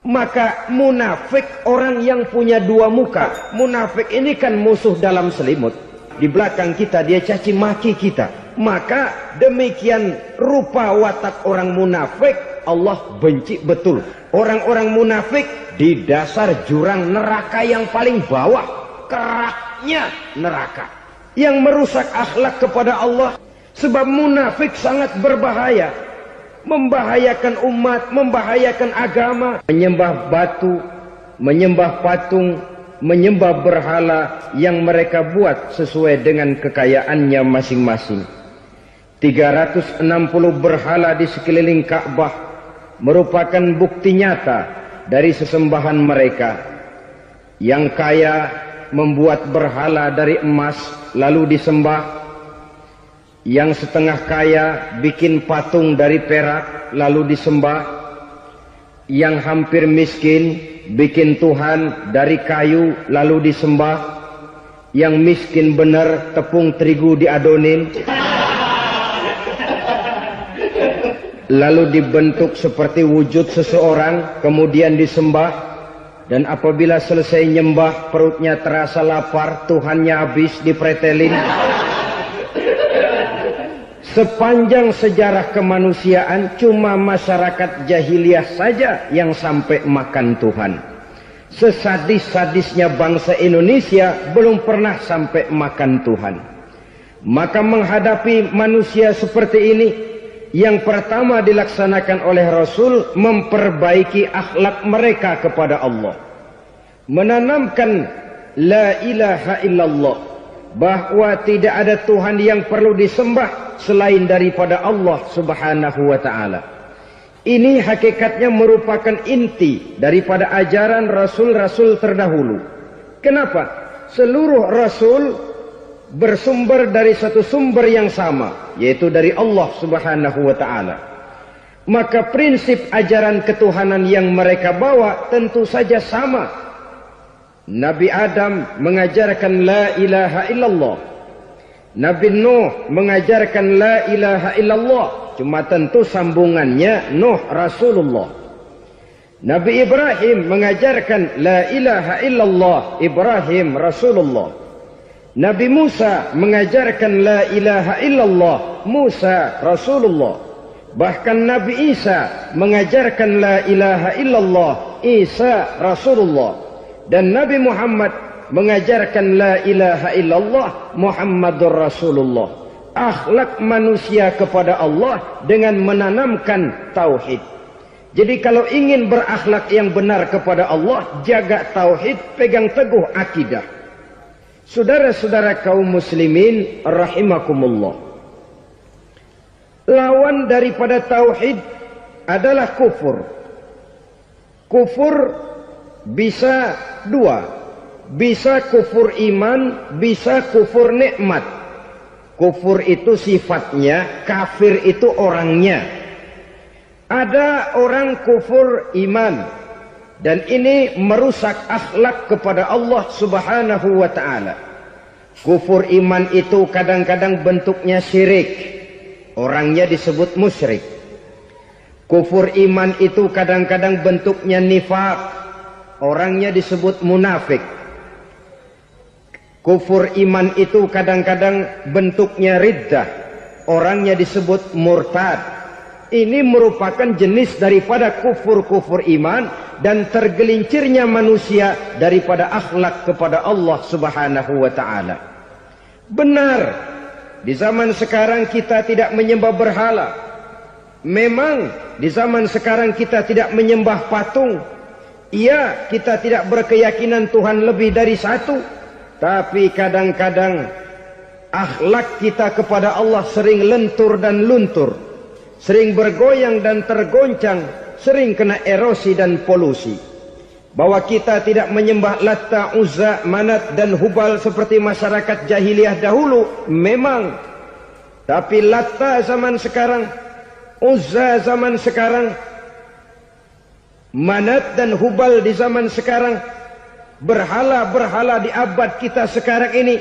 Maka munafik orang yang punya dua muka. Munafik ini kan musuh dalam selimut. Di belakang kita dia caci maki kita. Maka demikian rupa watak orang munafik Allah benci betul. Orang-orang munafik di dasar jurang neraka yang paling bawah. Keraknya neraka. Yang merusak akhlak kepada Allah. Sebab munafik sangat berbahaya. Membahayakan umat, membahayakan agama. Menyembah batu, menyembah patung, menyembah berhala yang mereka buat sesuai dengan kekayaannya masing-masing. 360 berhala di sekeliling Ka'bah merupakan bukti nyata dari sesembahan mereka. Yang kaya membuat berhala dari emas lalu disembah. Yang setengah kaya bikin patung dari perak lalu disembah. Yang hampir miskin bikin Tuhan dari kayu lalu disembah. Yang miskin benar tepung terigu diadonin lalu dibentuk seperti wujud seseorang kemudian disembah. Dan apabila selesai nyembah perutnya terasa lapar, Tuhannya habis dipretelin. Sepanjang sejarah kemanusiaan cuma masyarakat jahiliyah saja yang sampai makan Tuhan. Sesadis-sadisnya bangsa Indonesia belum pernah sampai makan Tuhan. Maka menghadapi manusia seperti ini, yang pertama dilaksanakan oleh Rasul memperbaiki akhlak mereka kepada Allah. Menanamkan la ilaha illallah, bahwa tidak ada Tuhan yang perlu disembah selain daripada Allah subhanahu wa ta'ala. Ini hakikatnya merupakan inti daripada ajaran Rasul-Rasul terdahulu. Kenapa? Seluruh Rasul bersumber dari satu sumber yang sama, yaitu dari Allah subhanahu wa ta'ala. Maka prinsip ajaran ketuhanan yang mereka bawa tentu saja sama. Nabi Adam mengajarkan la ilaha illallah. Nabi Nuh mengajarkan la ilaha illallah. Cuma tentu sambungannya Nuh Rasulullah. Nabi Ibrahim mengajarkan la ilaha illallah, Ibrahim Rasulullah. Nabi Musa mengajarkan la ilaha illallah, Musa Rasulullah. Bahkan Nabi Isa mengajarkan la ilaha illallah, Isa Rasulullah. Dan Nabi Muhammad mengajarkan la ilaha illallah, Muhammadur Rasulullah. Akhlak manusia kepada Allah dengan menanamkan tauhid. Jadi kalau ingin berakhlak yang benar kepada Allah, jaga tauhid, pegang teguh akidah. Saudara-saudara kaum muslimin rahimakumullah. Lawan daripada tauhid adalah kufur. Kufur bisa dua. Bisa kufur iman, bisa kufur nikmat. Kufur itu sifatnya, kafir itu orangnya. Ada orang kufur iman, dan ini merusak akhlak kepada Allah subhanahu wa ta'ala. Kufur iman itu kadang-kadang bentuknya syirik, orangnya disebut musyrik. Kufur iman itu kadang-kadang bentuknya nifaq, orangnya disebut munafik. Kufur iman itu kadang-kadang bentuknya riddah, orangnya disebut murtad. Ini merupakan jenis daripada kufur-kufur iman dan tergelincirnya manusia daripada akhlak kepada Allah subhanahu wa ta'ala. Benar, di zaman sekarang kita tidak menyembah berhala. Memang di zaman sekarang kita tidak menyembah patung. Iya, kita tidak berkeyakinan Tuhan lebih dari satu. Tapi kadang-kadang akhlak kita kepada Allah sering lentur dan luntur, sering bergoyang dan tergoncang, sering kena erosi dan polusi. Bahwa kita tidak menyembah Latta, Uzza, Manat dan Hubal seperti masyarakat jahiliyah dahulu, memang. Tapi Latta zaman sekarang, Uzza zaman sekarang, Manat dan Hubal di zaman sekarang, berhala-berhala di abad kita sekarang ini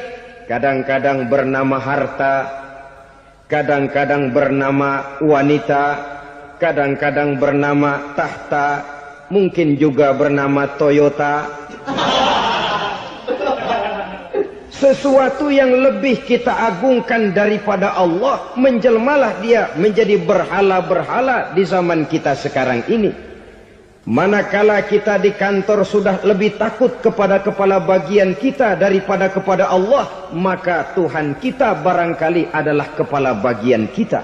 kadang-kadang bernama harta, kadang-kadang bernama wanita, kadang-kadang bernama tahta, mungkin juga bernama Toyota. Sesuatu yang lebih kita agungkan daripada Allah, menjelmalah dia menjadi berhala-berhala di zaman kita sekarang ini. Manakala kita di kantor sudah lebih takut kepada kepala bagian kita daripada kepada Allah, maka Tuhan kita barangkali adalah kepala bagian kita.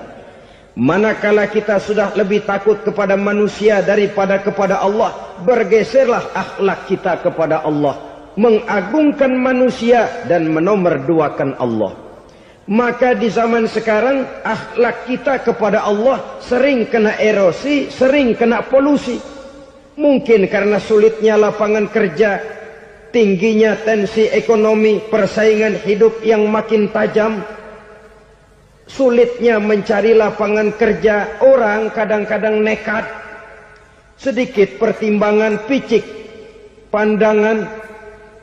Manakala kita sudah lebih takut kepada manusia daripada kepada Allah, bergeserlah akhlak kita kepada Allah, mengagungkan manusia dan menomorduakan Allah. Maka di zaman sekarang akhlak kita kepada Allah sering kena erosi, sering kena polusi. Mungkin karena sulitnya lapangan kerja, tingginya tensi ekonomi, persaingan hidup yang makin tajam, sulitnya mencari lapangan kerja, orang kadang-kadang nekat, sedikit pertimbangan, picik pandangan,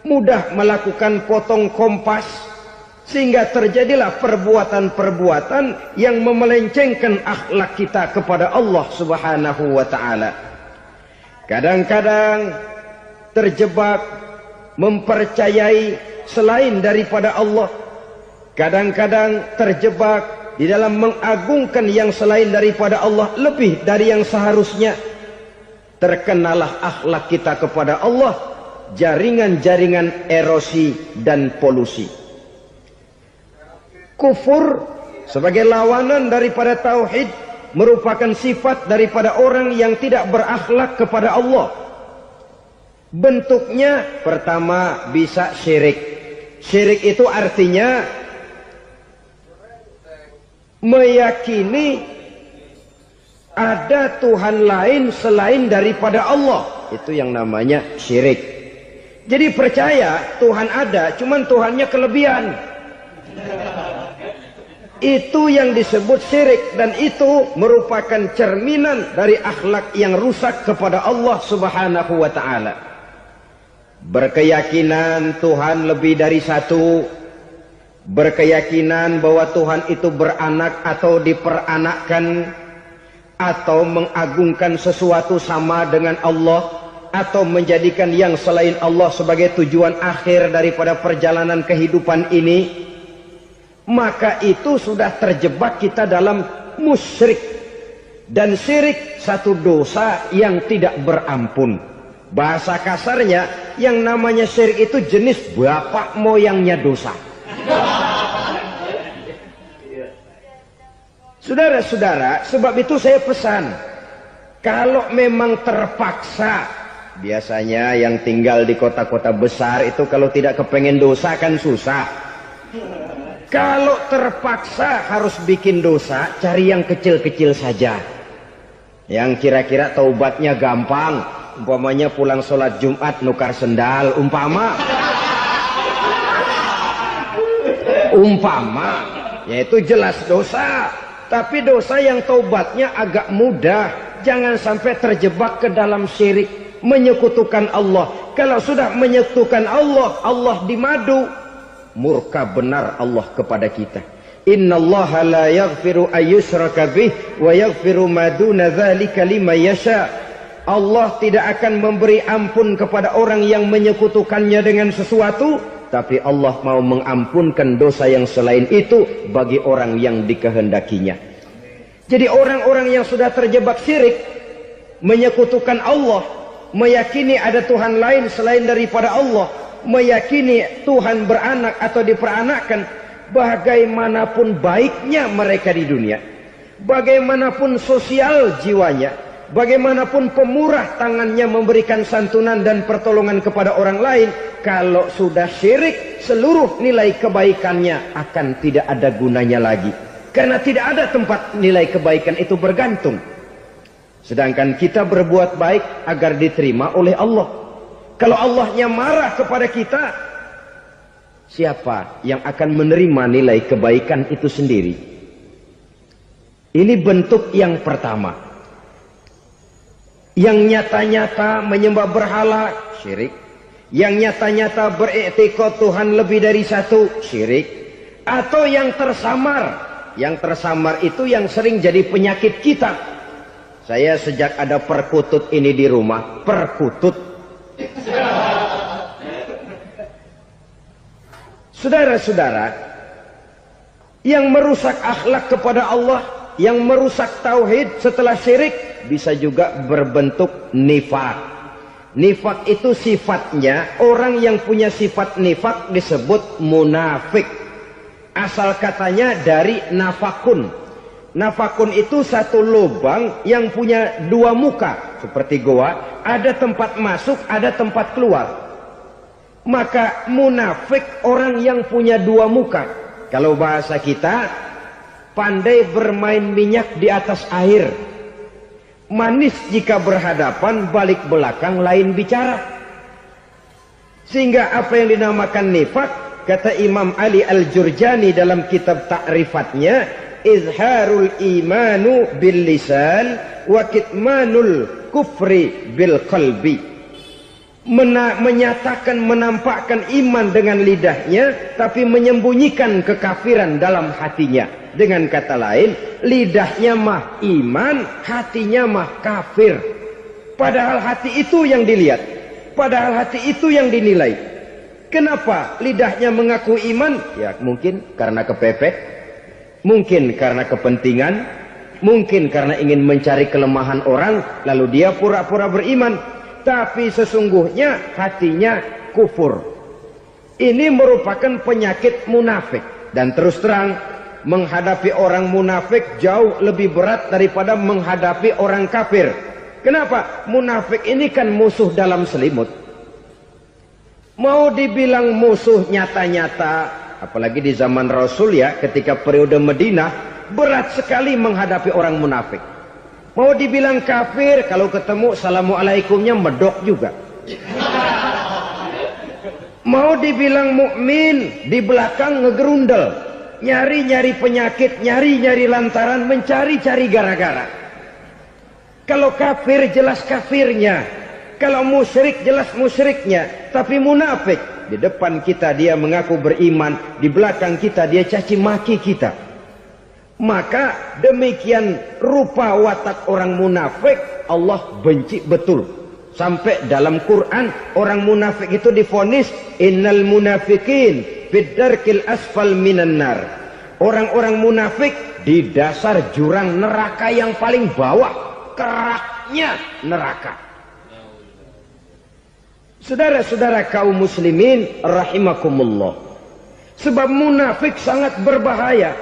mudah melakukan potong kompas, sehingga terjadilah perbuatan-perbuatan yang memelencengkan akhlak kita kepada Allah Subhanahu wa ta'ala. Kadang-kadang terjebak mempercayai selain daripada Allah. Kadang-kadang terjebak di dalam mengagungkan yang selain daripada Allah lebih dari yang seharusnya. Terkenalah akhlak kita kepada Allah jaringan-jaringan erosi dan polusi. Kufur sebagai lawanan daripada tauhid merupakan sifat daripada orang yang tidak berakhlak kepada Allah. Bentuknya pertama bisa syirik. Syirik itu artinya meyakini ada Tuhan lain selain daripada Allah. Itu yang namanya syirik. Jadi percaya Tuhan ada, cuman Tuhannya kelebihan. Itu yang disebut syirik, dan itu merupakan cerminan dari akhlak yang rusak kepada Allah Subhanahu wa ta'ala. Berkeyakinan Tuhan lebih dari satu, berkeyakinan bahwa Tuhan itu beranak atau diperanakkan, atau mengagungkan sesuatu sama dengan Allah, atau menjadikan yang selain Allah sebagai tujuan akhir daripada perjalanan kehidupan ini, maka itu sudah terjebak kita dalam musyrik. Dan syirik satu dosa yang tidak berampun. Bahasa kasarnya, yang namanya syirik itu jenis bapak moyangnya dosa. Saudara-saudara, sebab itu saya pesan, kalau memang terpaksa, biasanya yang tinggal di kota-kota besar itu kalau tidak kepengen dosa kan susah. Kalau terpaksa harus bikin dosa, cari yang kecil-kecil saja, yang kira-kira taubatnya gampang. Umpamanya pulang sholat Jumat nukar sendal, umpama, yaitu jelas dosa. Tapi dosa yang taubatnya agak mudah. Jangan sampai terjebak ke dalam syirik, menyekutukan Allah. Kalau sudah menyekutukan Allah, Allah dimadu, murka benar Allah kepada kita. Innallaha la yaghfiru ayyushraka bih wa yaghfiru ma duna dzalika liman yasha. Allah tidak akan memberi ampun kepada orang yang menyekutukannya dengan sesuatu, tapi Allah mau mengampunkan dosa yang selain itu bagi orang yang dikehendakinya. Jadi orang-orang yang sudah terjebak syirik, menyekutukan Allah, meyakini ada Tuhan lain selain daripada Allah, meyakini Tuhan beranak atau diperanakkan, bagaimanapun baiknya mereka di dunia, bagaimanapun sosial jiwanya, bagaimanapun pemurah tangannya memberikan santunan dan pertolongan kepada orang lain, kalau sudah syirik, seluruh nilai kebaikannya akan tidak ada gunanya lagi. Karena tidak ada tempat nilai kebaikan itu bergantung. Sedangkan kita berbuat baik agar diterima oleh Allah. Kalau Allahnya marah kepada kita, siapa yang akan menerima nilai kebaikan itu sendiri? Ini bentuk yang pertama. Yang nyata-nyata menyembah berhala, syirik. Yang nyata-nyata beriktikad Tuhan lebih dari satu, syirik. Atau yang tersamar. Yang tersamar itu yang sering jadi penyakit kita. Saya sejak ada perkutut ini di rumah, perkutut. Saudara-saudara, yang merusak akhlak kepada Allah, yang merusak tauhid setelah syirik, bisa juga berbentuk nifak. Nifak itu sifatnya, orang yang punya sifat nifak disebut munafik. Asal katanya dari nafakun. Nafakun itu satu lubang yang punya dua muka, seperti goa, ada tempat masuk, ada tempat keluar. Maka munafik orang yang punya dua muka. Kalau bahasa kita, pandai bermain minyak di atas air. Manis jika berhadapan, balik belakang lain bicara. Sehingga apa yang dinamakan nifak, kata Imam Ali Al-Jurjani dalam kitab ta'rifatnya, izharul imanu bil lisan wa kitmanul kufri bil qalbi. Menyatakan, menampakkan iman dengan lidahnya, tapi menyembunyikan kekafiran dalam hatinya. Dengan kata lain, lidahnya mah iman, hatinya mah kafir. Padahal hati itu yang dilihat, padahal hati itu yang dinilai. Kenapa lidahnya mengaku iman? Ya mungkin karena kepepet, mungkin karena kepentingan, mungkin karena ingin mencari kelemahan orang, lalu dia pura-pura beriman. Tapi sesungguhnya hatinya kufur. Ini merupakan penyakit munafik. Dan terus terang, menghadapi orang munafik jauh lebih berat daripada menghadapi orang kafir. Kenapa? Munafik ini kan musuh dalam selimut. Mau dibilang musuh nyata-nyata, apalagi di zaman Rasul ya, ketika periode Madinah, berat sekali menghadapi orang munafik. Mau dibilang kafir, kalau ketemu assalamualaikumnya medok juga. Mau dibilang mukmin, di belakang ngegerundel, nyari-nyari penyakit, nyari-nyari lantaran, mencari-cari gara-gara. Kalau kafir jelas kafirnya, kalau musyrik jelas musyriknya. Tapi munafik, di depan kita dia mengaku beriman, di belakang kita dia caci maki kita. Maka demikian rupa watak orang munafik Allah benci betul. Sampai dalam Quran orang munafik itu divonis innal munafikin fid darkil asfal minan nar. Orang-orang munafik di dasar jurang neraka yang paling bawah, keraknya neraka. Saudara-saudara kaum muslimin rahimakumullah. Sebab munafik sangat berbahaya.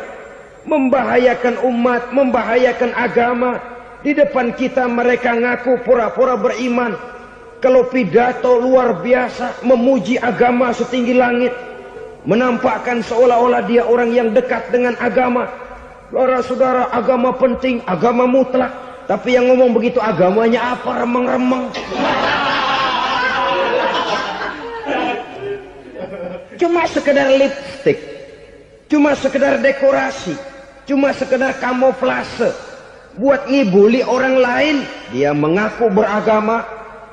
Membahayakan umat, membahayakan agama. Di depan kita mereka ngaku pura-pura beriman. Kalau pidato luar biasa, memuji agama setinggi langit, menampakkan seolah-olah dia orang yang dekat dengan agama. Saudara-saudara, agama penting, agama mutlak. Tapi yang ngomong begitu agamanya apa? Remeng-remeng. Cuma sekedar lipstick, cuma sekedar dekorasi, cuma sekedar kamuflase buat ngibuli orang lain. Dia mengaku beragama,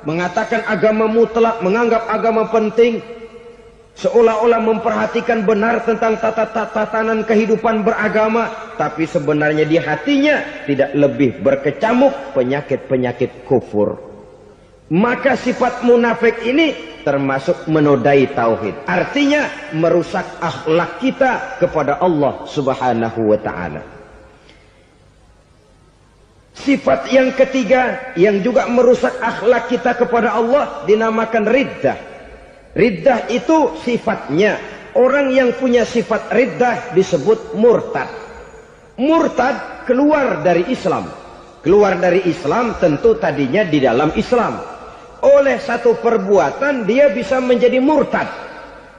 mengatakan agama mutlak, menganggap agama penting, seolah-olah memperhatikan benar tentang tatanan kehidupan beragama, tapi sebenarnya di hatinya tidak lebih berkecamuk penyakit-penyakit kufur. Maka sifat munafik ini termasuk menodai tauhid. Artinya merusak akhlak kita kepada Allah Subhanahu wa ta'ala. Sifat yang ketiga yang juga merusak akhlak kita kepada Allah dinamakan riddah. Riddah itu sifatnya, orang yang punya sifat riddah disebut murtad. Murtad keluar dari Islam. Keluar dari Islam tentu tadinya di dalam Islam. Oleh satu perbuatan dia bisa menjadi murtad.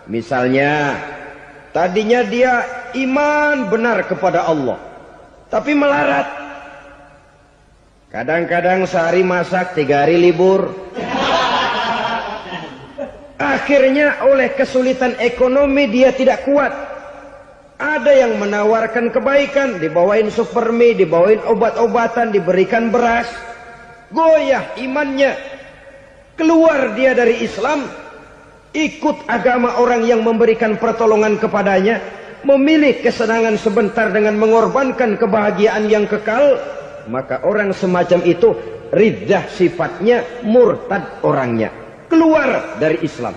Misalnya tadinya dia iman benar kepada Allah, tapi melarat. Kadang-kadang sehari masak, 3 hari libur. Akhirnya oleh kesulitan ekonomi dia tidak kuat. Ada yang menawarkan kebaikan, dibawain supermi, dibawain obat-obatan, diberikan beras. Goyah imannya. Keluar dia dari Islam, ikut agama orang yang memberikan pertolongan kepadanya, memilih kesenangan sebentar dengan mengorbankan kebahagiaan yang kekal. maka orang semacam itu riddah sifatnya, murtad orangnya, keluar dari Islam.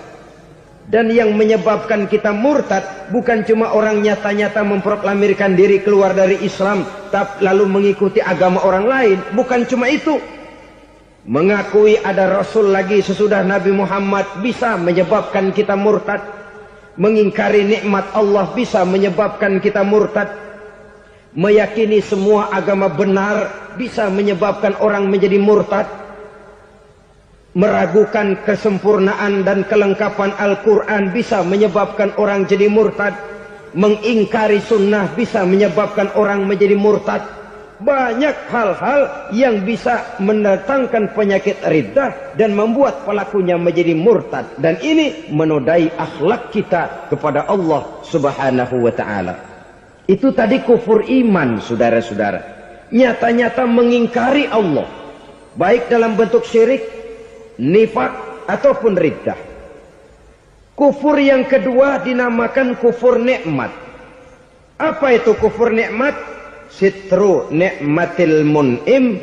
Dan yang menyebabkan kita murtad bukan cuma orang nyata-nyata memproklamirkan diri keluar dari Islam tapi lalu mengikuti agama orang lain, bukan cuma itu. Mengakui ada Rasul lagi sesudah Nabi Muhammad bisa menyebabkan kita murtad. Mengingkari nikmat Allah bisa menyebabkan kita murtad. Meyakini semua agama benar bisa menyebabkan orang menjadi murtad. Meragukan kesempurnaan dan kelengkapan Al-Quran bisa menyebabkan orang jadi murtad. Mengingkari sunnah bisa menyebabkan orang menjadi murtad. Banyak hal-hal yang bisa mendatangkan penyakit riddah dan membuat pelakunya menjadi murtad. Dan ini menodai akhlak kita kepada Allah Subhanahu wa ta'ala. Itu tadi kufur iman, saudara-saudara. Nyata-nyata mengingkari Allah, baik dalam bentuk syirik, nifak, ataupun riddah. Kufur yang kedua dinamakan kufur nikmat. Apa itu kufur nikmat? Sitru ni'matil mun'im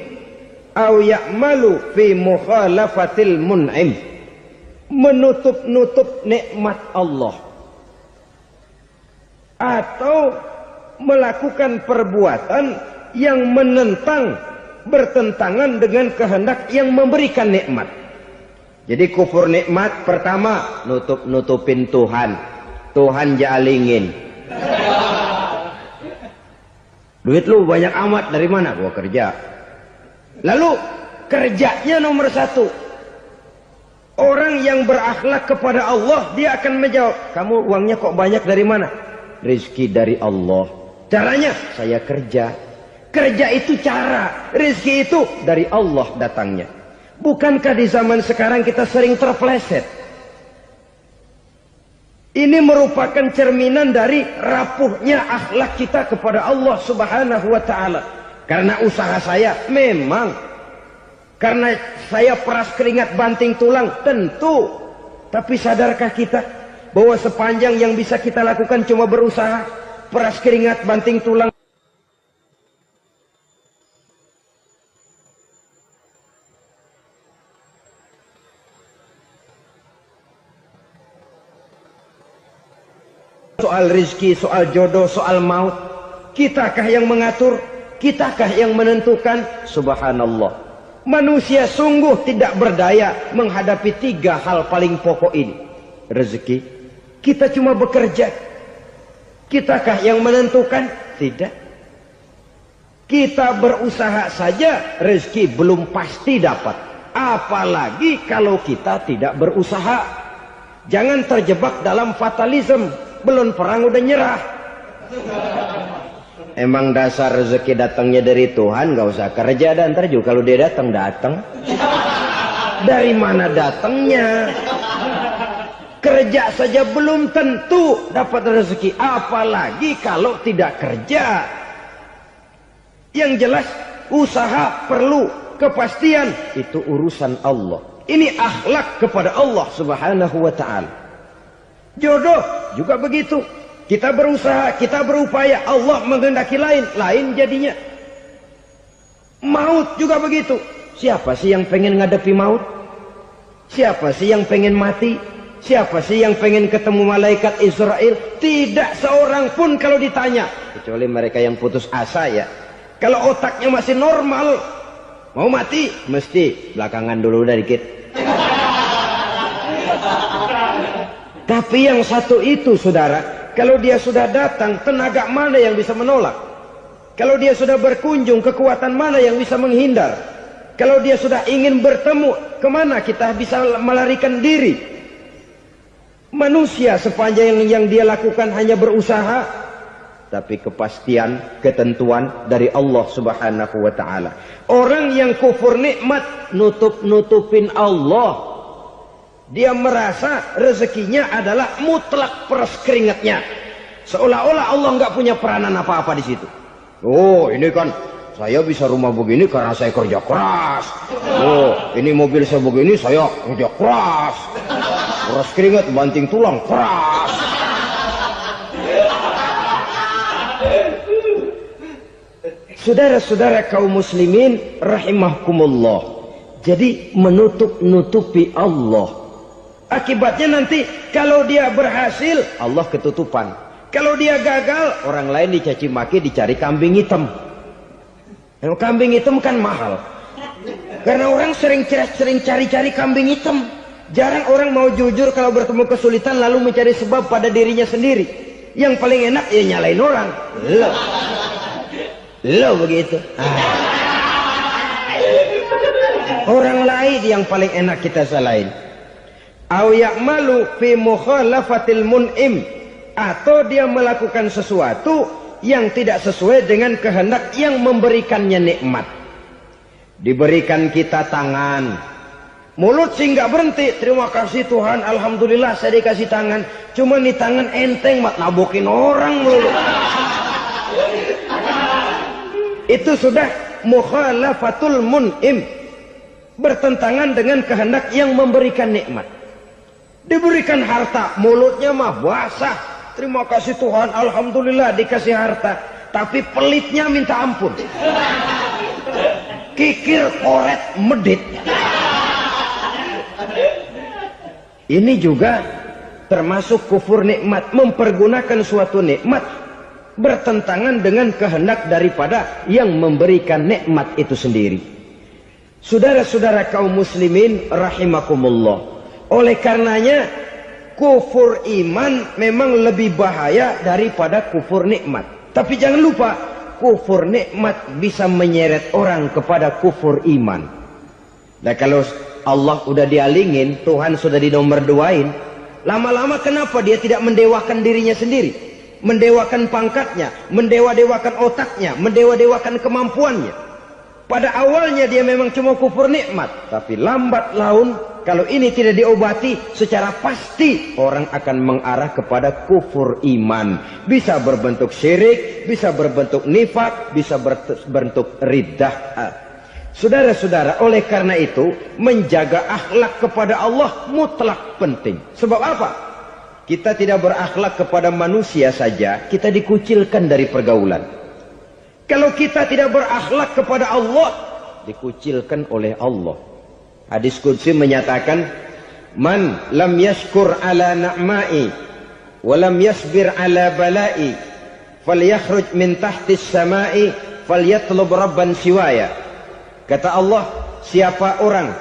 au ya'malu fi mukhalafatil mun'im. Menutup-nutup nikmat Allah atau melakukan perbuatan yang menentang, bertentangan dengan kehendak yang memberikan nikmat. Jadi kufur nikmat pertama, nutup-nutupin Tuhan. Tuhan jalingin. Duit lu banyak amat, dari mana? Gua kerja. Lalu kerjanya nomor satu. Orang yang berakhlak kepada Allah, dia akan menjawab, kamu uangnya kok banyak, dari mana? Rizki dari Allah. Caranya, saya kerja. Kerja itu cara, rizki itu dari Allah datangnya. Bukankah di zaman sekarang kita sering terpleset? Ini merupakan cerminan dari rapuhnya akhlak kita kepada Allah Subhanahu wa ta'ala. Karena usaha saya memang, karena saya peras keringat banting tulang, tentu. Tapi sadarkah kita bahwa sepanjang yang bisa kita lakukan cuma berusaha, peras keringat banting tulang? Soal rizki, soal jodoh, soal maut, kitakah yang mengatur? Kitakah yang menentukan? Subhanallah. Manusia sungguh tidak berdaya menghadapi tiga hal paling pokok ini. Rezeki, kita cuma bekerja. Kitakah yang menentukan? Tidak. Kita berusaha saja, rezeki belum pasti dapat. Apalagi kalau kita tidak berusaha. Jangan terjebak dalam fatalisme. Belum perang udah nyerah. Emang dasar rezeki datangnya dari Tuhan, gak usah kerja, dan ntar juga kalau dia datang. Dari mana datangnya? Kerja saja belum tentu dapat rezeki, apalagi kalau tidak kerja. Yang jelas usaha perlu kepastian, itu urusan Allah. Ini akhlak kepada Allah Subhanahu wa ta'ala. Jodoh juga begitu. Kita berusaha, kita berupaya, Allah menghendaki lain jadinya. Maut juga begitu. Siapa sih yang pengen ngadepi maut? Siapa sih yang pengen mati? Siapa sih yang pengen ketemu malaikat Israel? Tidak seorang pun kalau ditanya, kecuali mereka yang putus asa ya. Kalau otaknya masih normal, mau mati mesti belakangan dulu dah dikit. Tapi yang satu itu, saudara, kalau dia sudah datang, tenaga mana yang bisa menolak? Kalau dia sudah berkunjung, kekuatan mana yang bisa menghindar? Kalau dia sudah ingin bertemu, kemana kita bisa melarikan diri? Manusia sepanjang yang dia lakukan hanya berusaha, tapi kepastian, ketentuan dari Allah Subhanahu wa ta'ala. Orang yang kufur nikmat, nutupin Allah. Dia merasa rezekinya adalah mutlak peras keringatnya. Seolah-olah Allah nggak punya peranan apa-apa di situ. Oh, ini kan saya bisa rumah begini karena saya kerja keras. Oh, ini mobil saya begini, saya kerja keras. Peras keringat, banting tulang, keras. Saudara-saudara kaum muslimin rahimakumullah. Jadi menutup-nutupi Allah. Akibatnya nanti kalau dia berhasil, Allah ketutupan. Kalau dia gagal, orang lain dicaci maki, dicari kambing hitam. Kambing hitam kan mahal. Karena orang sering cari-cari kambing hitam. Jarang orang mau jujur kalau bertemu kesulitan lalu mencari sebab pada dirinya sendiri. Yang paling enak ya nyalain orang. Lo begitu. Orang lain yang paling enak kita salahin. Au ya'malu fi mukhalafatil mun'im, atau dia melakukan sesuatu yang tidak sesuai dengan kehendak yang memberikannya nikmat. Diberikan kita tangan, mulut sih nggak berhenti. Terima kasih Tuhan, alhamdulillah saya dikasih tangan. Cuma nih tangan enteng mat nabokin orang mulu. Itu sudah mukhalafatul mun'im, bertentangan dengan kehendak yang memberikan nikmat. Diberikan harta, mulutnya mah basah. Terima kasih Tuhan, alhamdulillah dikasih harta. Tapi pelitnya minta ampun. Kikir, koret, medit. Ini juga termasuk kufur nikmat. Mempergunakan suatu nikmat bertentangan dengan kehendak daripada yang memberikan nikmat itu sendiri. Saudara-saudara kaum muslimin rahimakumullah. Oleh karenanya kufur iman memang lebih bahaya daripada kufur nikmat. Tapi jangan lupa, kufur nikmat bisa menyeret orang kepada kufur iman. Nah kalau Allah udah dialingin, Tuhan sudah dinomor duain, lama-lama kenapa dia tidak mendewakan dirinya sendiri? Mendewakan pangkatnya, mendewa-dewakan otaknya, mendewa-dewakan kemampuannya. Pada awalnya dia memang cuma kufur nikmat, tapi lambat laun kalau ini tidak diobati secara pasti orang akan mengarah kepada kufur iman. Bisa berbentuk syirik, bisa berbentuk nifak, bisa berbentuk riddah. Saudara-saudara, oleh karena itu menjaga akhlak kepada Allah mutlak penting. Sebab apa? Kita tidak berakhlak kepada manusia saja, kita dikucilkan dari pergaulan. Kalau kita tidak berakhlak kepada Allah, dikucilkan oleh Allah. Hadis qudsi menyatakan, man lam yashkur ala na'ma'i wa lam yasbir ala bala'i falyakhruj min tahtis sama'i falyatlub rabban siwaya. Kata Allah, siapa orang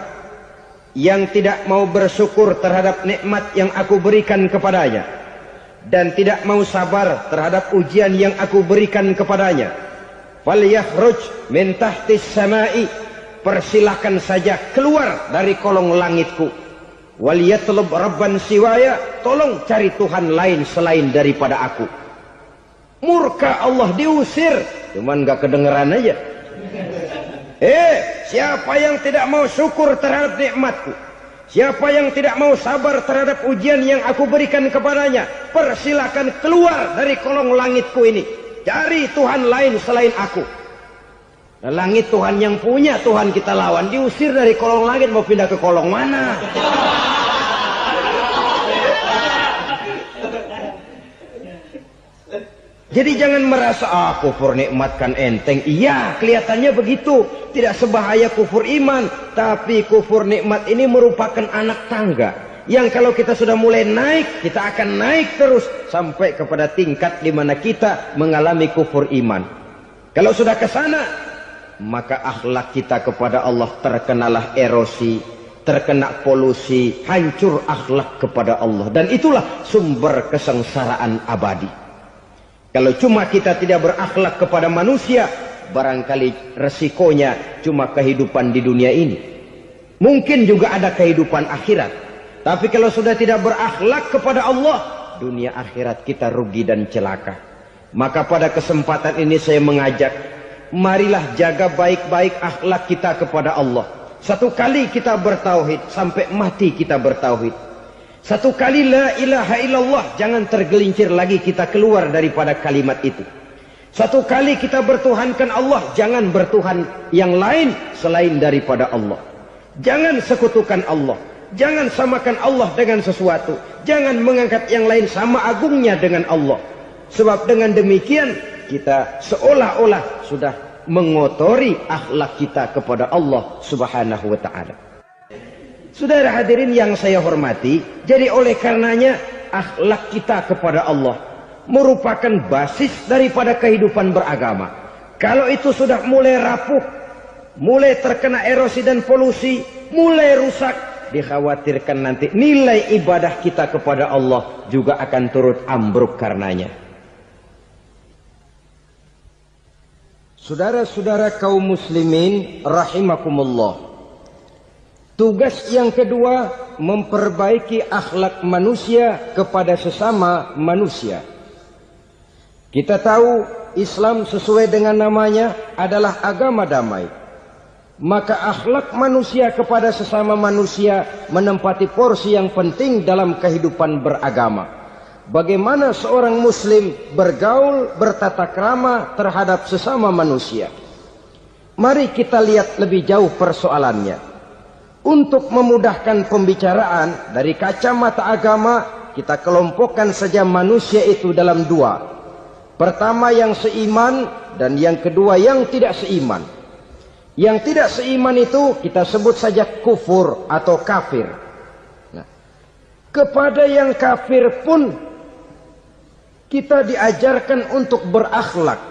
yang tidak mau bersyukur terhadap nikmat yang aku berikan kepadanya dan tidak mau sabar terhadap ujian yang aku berikan kepadanya, falyakhruj min tahtis sama'i, persilahkan saja keluar dari kolong langitku, waliyatlub rabban siwaya, tolong cari Tuhan lain selain daripada aku. Murka Allah, diusir, cuman gak kedengeran aja. Siapa yang tidak mau syukur terhadap nikmatku, siapa yang tidak mau sabar terhadap ujian yang aku berikan kepadanya, persilahkan keluar dari kolong langitku ini, cari Tuhan lain selain aku. Langit Tuhan yang punya, Tuhan kita lawan, diusir dari kolong langit, mau pindah ke kolong mana? Jadi jangan merasa kufur nikmat kan enteng. Iya, kelihatannya begitu, tidak sebahaya kufur iman. Tapi kufur nikmat ini merupakan anak tangga yang kalau kita sudah mulai naik, kita akan naik terus sampai kepada tingkat di mana kita mengalami kufur iman. Kalau sudah ke sana, maka akhlak kita kepada Allah terkenalah erosi, terkena polusi, hancur akhlak kepada Allah. Dan itulah sumber kesengsaraan abadi. Kalau cuma kita tidak berakhlak kepada manusia, barangkali resikonya cuma kehidupan di dunia ini. Mungkin juga ada kehidupan akhirat. Tapi kalau sudah tidak berakhlak kepada Allah, dunia akhirat kita rugi dan celaka. Maka pada kesempatan ini saya mengajak, marilah jaga baik-baik akhlak kita kepada Allah. Satu kali kita bertauhid, sampai mati kita bertauhid. Satu kali la ilaha illallah, jangan tergelincir lagi kita keluar daripada kalimat itu. Satu kali kita bertuhankan Allah, jangan bertuhan yang lain selain daripada Allah. Jangan sekutukan Allah, jangan samakan Allah dengan sesuatu, jangan mengangkat yang lain sama agungnya dengan Allah. Sebab dengan demikian kita seolah-olah sudah mengotori akhlak kita kepada Allah Subhanahu wa taala. Saudara hadirin yang saya hormati, jadi oleh karenanya akhlak kita kepada Allah merupakan basis daripada kehidupan beragama. Kalau itu sudah mulai rapuh, mulai terkena erosi dan polusi, mulai rusak, dikhawatirkan nanti nilai ibadah kita kepada Allah juga akan turut ambruk karenanya. Saudara-saudara kaum muslimin rahimakumullah, tugas yang kedua memperbaiki akhlak manusia kepada sesama manusia. Kita tahu Islam sesuai dengan namanya adalah agama damai. Maka akhlak manusia kepada sesama manusia menempati porsi yang penting dalam kehidupan beragama. Bagaimana seorang muslim bergaul, bertata krama terhadap sesama manusia. Mari kita lihat lebih jauh persoalannya. Untuk memudahkan pembicaraan dari kacamata agama, kita kelompokkan saja manusia itu dalam dua. Pertama yang seiman dan yang kedua yang tidak seiman. Yang tidak seiman itu kita sebut saja kufur atau kafir. Nah, kepada yang kafir pun kita diajarkan untuk berakhlak.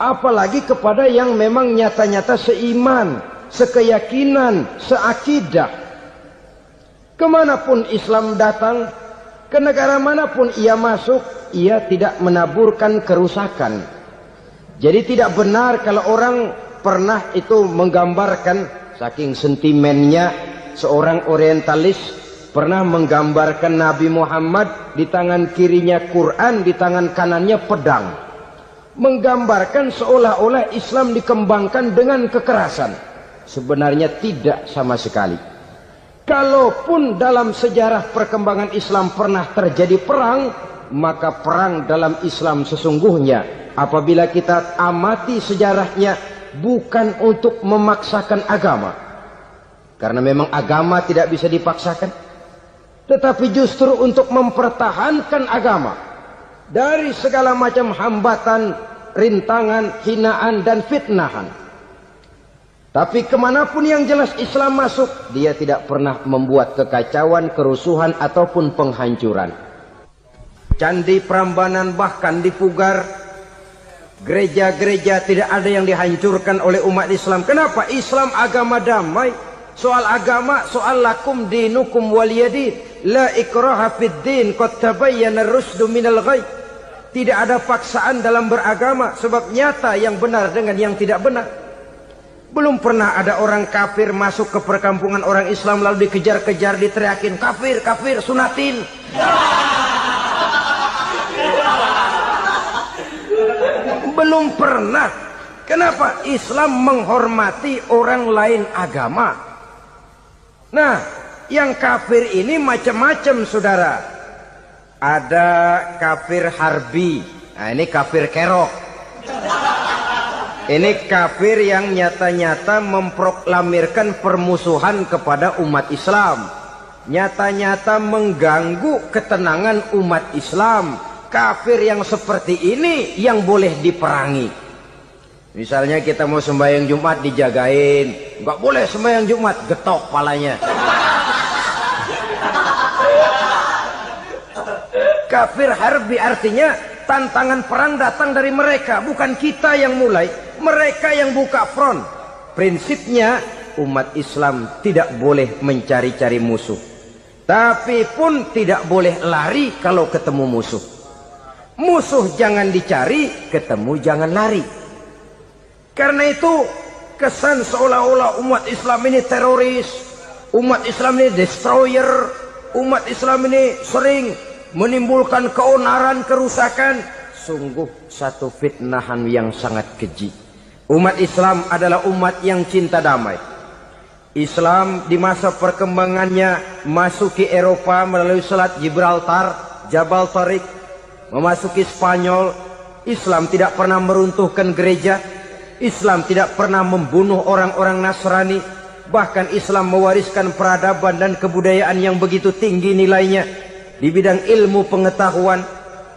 Apalagi kepada yang memang nyata-nyata seiman, sekeyakinan, seakidah. Kemanapun Islam datang, ke negara manapun ia masuk, ia tidak menaburkan kerusakan. Jadi tidak benar kalau orang pernah itu menggambarkan, saking sentimennya seorang orientalis pernah menggambarkan Nabi Muhammad di tangan kirinya Quran, di tangan kanannya pedang. Menggambarkan seolah-olah Islam dikembangkan dengan kekerasan. Sebenarnya tidak sama sekali. Kalaupun dalam sejarah perkembangan Islam pernah terjadi perang, maka perang dalam Islam sesungguhnya apabila kita amati sejarahnya bukan untuk memaksakan agama. Karena memang agama tidak bisa dipaksakan. Tetapi justru untuk mempertahankan agama dari segala macam hambatan, rintangan, hinaan, dan fitnahan. Tapi kemanapun yang jelas Islam masuk, dia tidak pernah membuat kekacauan, kerusuhan, ataupun penghancuran. Candi Prambanan bahkan dipugar, gereja-gereja tidak ada yang dihancurkan oleh umat Islam. Kenapa? Islam agama damai. Soal agama, soal lakum dinukum waliyadin. La ikraha fid din, qad tabayyana ar-rusdu minal ghayy. Tidak ada paksaan dalam beragama, sebab nyata yang benar dengan yang tidak benar. Belum pernah ada orang kafir masuk ke perkampungan orang Islam lalu dikejar-kejar, diteriakin kafir, kafir, sunatin. Belum pernah. Kenapa? Islam menghormati orang lain agama. Nah, yang kafir ini macam-macam, saudara. Ada kafir harbi. Nah, ini kafir kerok. Ini kafir yang nyata-nyata memproklamirkan permusuhan kepada umat Islam. Nyata-nyata mengganggu ketenangan umat Islam. Kafir yang seperti ini yang boleh diperangi. Misalnya kita mau sembahyang Jumat dijagain, nggak boleh sembahyang Jumat, getok palanya. Kafir harbi artinya tantangan perang datang dari mereka, bukan kita yang mulai, mereka yang buka front. Prinsipnya umat Islam tidak boleh mencari-cari musuh, tapi pun tidak boleh lari kalau ketemu musuh. Musuh jangan dicari, ketemu jangan lari. Karena itu kesan seolah-olah umat Islam ini teroris, umat Islam ini destroyer, umat Islam ini sering menimbulkan keonaran, kerusakan. Sungguh satu fitnahan yang sangat keji. Umat Islam adalah umat yang cinta damai. Islam di masa perkembangannya masuki Eropa melalui Selat Gibraltar, Jabal Tariq, memasuki Spanyol. Islam tidak pernah meruntuhkan gereja. Islam tidak pernah membunuh orang-orang Nasrani. Bahkan Islam mewariskan peradaban dan kebudayaan yang begitu tinggi nilainya di bidang ilmu pengetahuan.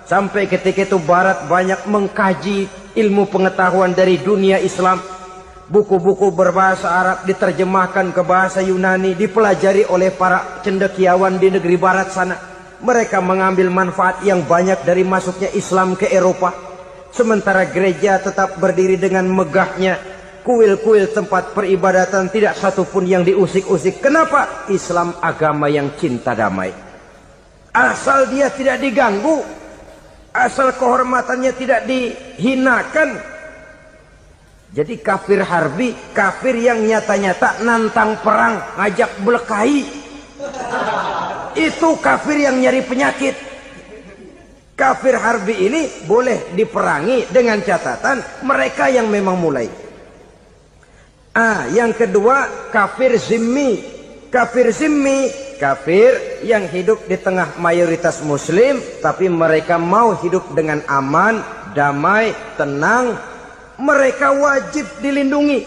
Sampai ketika itu Barat banyak mengkaji, ilmu pengetahuan dari dunia Islam. Buku-buku berbahasa Arab diterjemahkan ke bahasa Yunani, dipelajari oleh para cendekiawan di negeri barat sana. Mereka mengambil manfaat yang banyak dari masuknya Islam ke Eropa. Sementara gereja tetap berdiri dengan megahnya. Kuil-kuil tempat peribadatan tidak satupun yang diusik-usik. Kenapa? Islam agama yang cinta damai. Asal dia tidak diganggu, asal kehormatannya tidak dihinakan. Jadi kafir harbi, kafir yang nyata-nyata nantang perang, ngajak berkelahi. Itu kafir yang nyari penyakit. Kafir harbi ini boleh diperangi dengan catatan mereka yang memang mulai. Yang kedua, kafir zimmi. Kafir zimmi, kafir yang hidup di tengah mayoritas muslim, tapi mereka mau hidup dengan aman, damai, tenang. Mereka wajib dilindungi.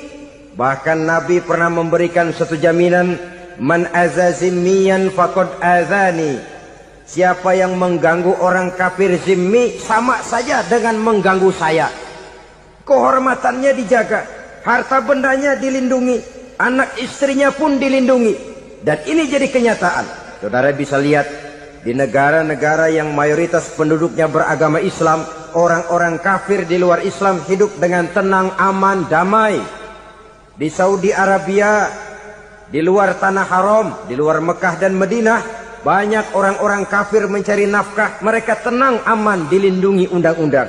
Bahkan Nabi pernah memberikan satu jaminan, man azazimmiyan faqad azani. Siapa yang mengganggu orang kafir zimmi sama saja dengan mengganggu saya. Kehormatannya dijaga, harta bendanya dilindungi, anak istrinya pun dilindungi. Dan ini jadi kenyataan. Saudara bisa lihat di negara-negara yang mayoritas penduduknya beragama Islam, orang-orang kafir di luar Islam hidup dengan tenang, aman, damai. Di Saudi Arabia, di luar tanah haram, di luar Mekah dan Madinah, banyak orang-orang kafir mencari nafkah. Mereka tenang, aman, dilindungi undang-undang.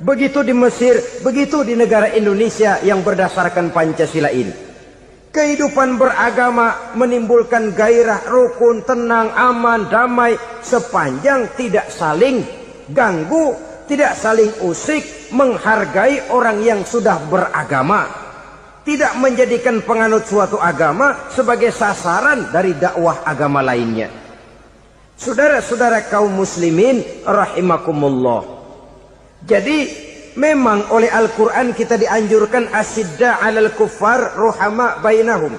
Begitu di Mesir, begitu di negara Indonesia yang berdasarkan Pancasila ini. Kehidupan beragama menimbulkan gairah, rukun, tenang, aman, damai, sepanjang tidak saling ganggu, tidak saling usik, menghargai orang yang sudah beragama, tidak menjadikan penganut suatu agama sebagai sasaran dari dakwah agama lainnya. Saudara-saudara kaum muslimin rahimakumullah. Jadi memang oleh Al-Quran kita dianjurkan asidda alal kuffar ruhama bainahum.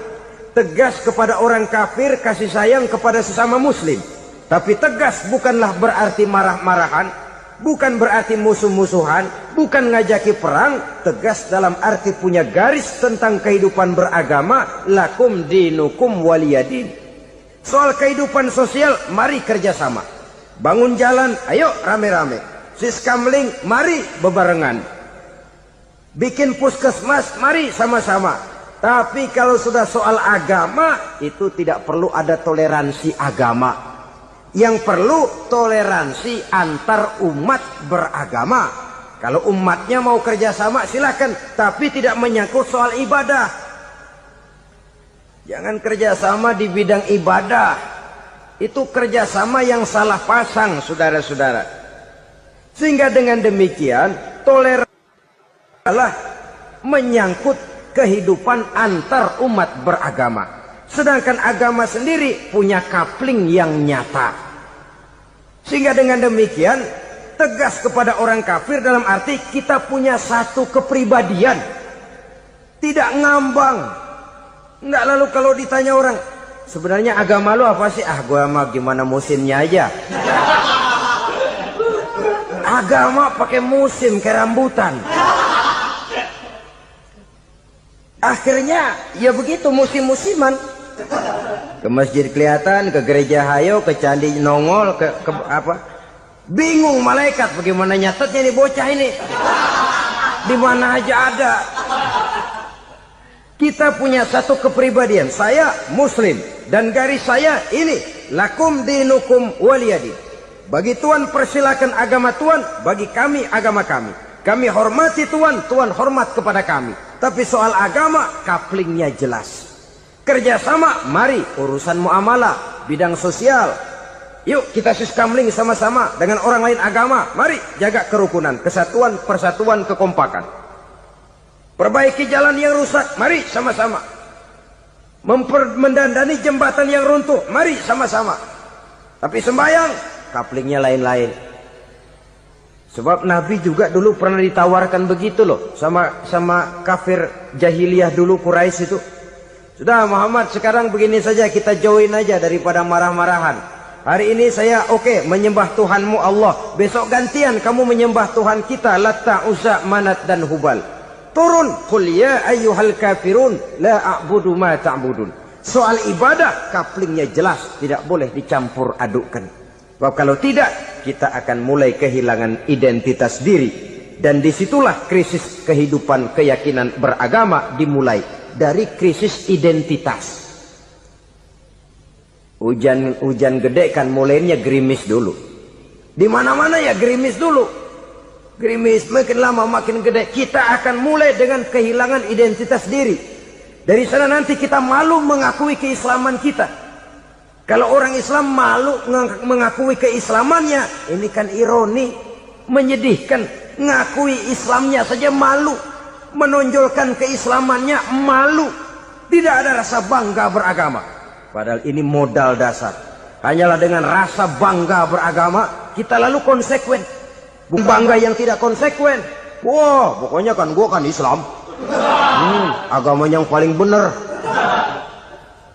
Tegas kepada orang kafir, kasih sayang kepada sesama muslim. Tapi tegas bukanlah berarti marah-marahan, bukan berarti musuh-musuhan, bukan ngajaki perang. Tegas dalam arti punya garis tentang kehidupan beragama, lakum dinukum waliyadin. Soal kehidupan sosial, mari kerjasama. Bangun jalan, ayo rame-rame. Siskamling, mari bebarengan. Bikin puskesmas, mari sama-sama. Tapi kalau sudah soal agama, itu tidak perlu ada toleransi agama. Yang perlu toleransi antar umat beragama. Kalau umatnya mau kerjasama silakan, tapi tidak menyangkut soal ibadah. Jangan kerjasama di bidang ibadah. Itu kerjasama yang salah pasang, saudara-saudara. Sehingga dengan demikian toleransi adalah menyangkut kehidupan antar umat beragama. Sedangkan agama sendiri punya coupling yang nyata. Sehingga dengan demikian tegas kepada orang kafir dalam arti kita punya satu kepribadian. Tidak ngambang. Enggak, lalu kalau ditanya orang, sebenarnya agama lu apa sih? Gua mah gimana musimnya aja. Agama pakai musim kayak rambutan. Akhirnya ya begitu, musim-musiman. Ke masjid kelihatan, ke gereja hayo, ke candi nongol, ke apa? Bingung malaikat bagaimana nyatetnya nih bocah ini. Di mana aja ada. Kita punya satu kepribadian. Saya muslim dan garis saya ini, lakum dinukum waliyadin. Bagi Tuhan persilakan agama Tuhan, bagi kami agama kami. Kami hormati Tuhan, Tuhan hormat kepada kami. Tapi soal agama, couplingnya jelas. Kerjasama, mari urusan muamalah, bidang sosial. Yuk kita siskamling sama-sama dengan orang lain agama. Mari jaga kerukunan, kesatuan, persatuan, kekompakan. Perbaiki jalan yang rusak, mari sama-sama. Mendandani jembatan yang runtuh, mari sama-sama. Tapi sembahyang, couplingnya lain-lain. Sebab Nabi juga dulu pernah ditawarkan begitu loh sama kafir jahiliyah dulu, Quraisy itu. Sudah Muhammad, sekarang begini saja, kita join aja daripada marah-marahan. Hari ini saya menyembah Tuhanmu Allah. Besok gantian kamu menyembah Tuhan kita Latta, Uzza, Manat dan Hubal. Turun, qul ya ayyuhal kafirun la a'budu ma ta'budun. Soal ibadah kaplingnya jelas, tidak boleh dicampur adukkan. Sebab kalau tidak, kita akan mulai kehilangan identitas diri. Dan disitulah krisis kehidupan keyakinan beragama dimulai. Dari krisis identitas. Hujan gede kan mulainya gerimis dulu. Di mana-mana ya gerimis dulu. Gerimis makin lama makin gede. Kita akan mulai dengan kehilangan identitas diri. Dari sana nanti kita malu mengakui keislaman kita. Kalau orang Islam malu mengakui keislamannya, ini kan ironi, menyedihkan. Ngakui Islamnya saja malu, menonjolkan keislamannya malu. Tidak ada rasa bangga beragama. Padahal ini modal dasar. Hanyalah dengan rasa bangga beragama kita lalu konsekuen. Bangga yang tidak konsekuen. Wah, pokoknya kan gua kan Islam. Agama yang paling benar.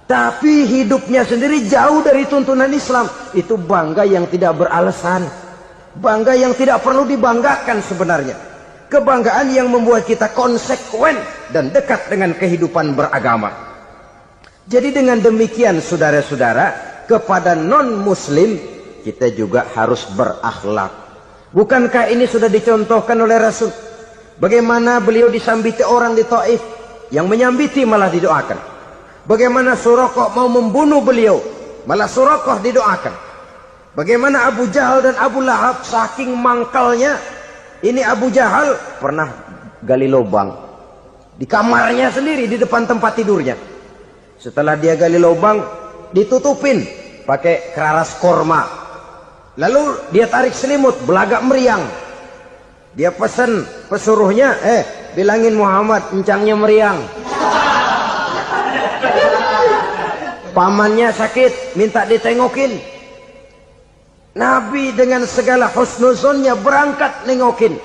Tapi hidupnya sendiri jauh dari tuntunan Islam. Itu bangga yang tidak beralasan. Bangga yang tidak perlu dibanggakan sebenarnya. Kebanggaan yang membuat kita konsekuen dan dekat dengan kehidupan beragama. Jadi dengan demikian saudara-saudara, kepada non-muslim kita juga harus berakhlak. Bukankah ini sudah dicontohkan oleh Rasul? Bagaimana beliau disambiti orang di Taif, yang menyambiti malah didoakan. Bagaimana Suraqah mau membunuh beliau, malah Suraqah didoakan. Bagaimana Abu Jahal dan Abu Lahab saking mangkalnya. Ini Abu Jahal pernah gali lubang di kamarnya sendiri, di depan tempat tidurnya. Setelah dia gali lubang, ditutupin pakai keraras korma. Lalu dia tarik selimut, belagak meriang. Dia pesan pesuruhnya, bilangin Muhammad encangnya meriang. Pamannya sakit, minta ditengokin. Nabi dengan segala husnuzonnya berangkat nengokin.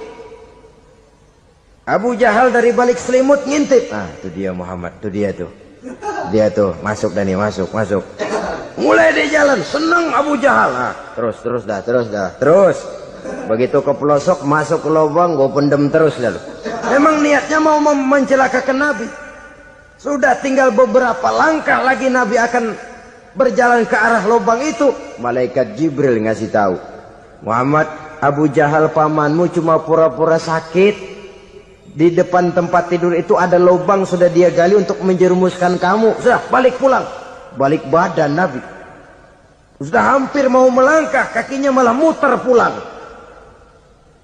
Abu Jahal dari balik selimut ngintip. Itu dia Muhammad, itu dia tuh. Dia tuh masuk Dani, masuk. Mulai di jalan, seneng Abu Jahal. Terus. Begitu ke pelosok, masuk ke lubang, gue pendem terus lalu. Memang niatnya mau mencelakakan Nabi. Sudah tinggal beberapa langkah lagi Nabi akan berjalan ke arah lubang itu. Malaikat Jibril ngasih tahu, Muhammad, Abu Jahal pamanmu cuma pura-pura sakit. Di depan tempat tidur itu ada lubang sudah dia gali untuk menjerumuskan kamu. Sudah, balik pulang. Balik badan Nabi. Sudah hampir mau melangkah, kakinya malah muter pulang.